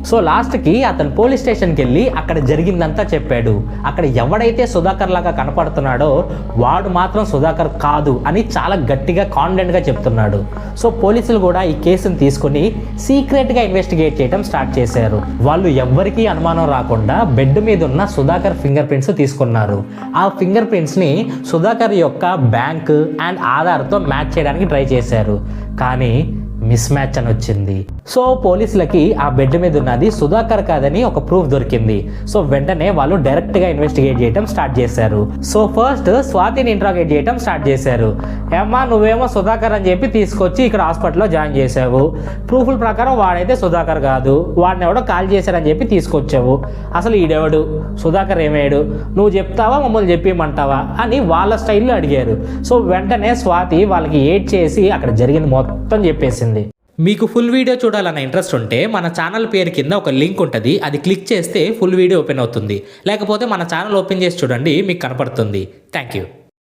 So లాస్ట్కి అతను police స్టేషన్కి వెళ్ళి అక్కడ జరిగిందంతా చెప్పాడు. అక్కడ ఎవడైతే సుధాకర్ లాగా కనపడుతున్నాడో వాడు మాత్రం సుధాకర్ కాదు అని చాలా గట్టిగా కాన్ఫిడెంట్గా చెప్తున్నాడు. సో పోలీసులు కూడా ఈ కేసును తీసుకుని సీక్రెట్గా ఇన్వెస్టిగేట్ చేయడం స్టార్ట్ చేశారు. వాళ్ళు ఎవ్వరికీ అనుమానం రాకుండా బెడ్ మీద ఉన్న సుధాకర్ ఫింగర్ ప్రింట్స్ తీసుకున్నారు. ఆ ఫింగర్ ప్రింట్స్ని సుధాకర్ యొక్క బ్యాంక్ అండ్ ఆధార్తో మ్యాచ్ చేయడానికి ట్రై చేశారు. కానీ మిస్ మ్యాచ్ అని వచ్చింది. సో పోలీసులకి ఆ బెడ్ మీద ఉన్నది సుధాకర్ కాదని ఒక ప్రూఫ్ దొరికింది. సో వెంటనే వాళ్ళు డైరెక్ట్గా ఇన్వెస్టిగేట్ చేయడం స్టార్ట్ చేశారు. సో ఫస్ట్ స్వాతిని ఇంట్రాగేట్ చేయడం స్టార్ట్ చేశారు. ఏమ్మా నువ్వేమో సుధాకర్ అని చెప్పి తీసుకొచ్చి ఇక్కడ హాస్పిటల్లో జాయిన్ చేసావు. ప్రూఫ్ల ప్రకారం వాడైతే సుధాకర్ కాదు, వాడిని ఎవడో కాల్ చేశారని చెప్పి తీసుకొచ్చావు. అసలు ఈడెవడు, సుధాకర్ ఏమేడు, నువ్వు చెప్తావా మమ్మల్ని చెప్పేయమంటావా అని వాళ్ళ స్టైల్లో అడిగారు. సో వెంటనే స్వాతి వాళ్ళకి ఏడ్ చేసి అక్కడ జరిగింది మొత్తం చెప్పేసింది. మీకు ఫుల్ వీడియో చూడాలన్న ఇంట్రెస్ట్ ఉంటే మన ఛానల్ పేరు కింద ఒక లింక్ ఉంటుంది, అది క్లిక్ చేస్తే ఫుల్ వీడియో ఓపెన్ అవుతుంది. లేకపోతే మన ఛానల్ ఓపెన్ చేసి చూడండి, మీకు కనపడుతుంది. Thank you.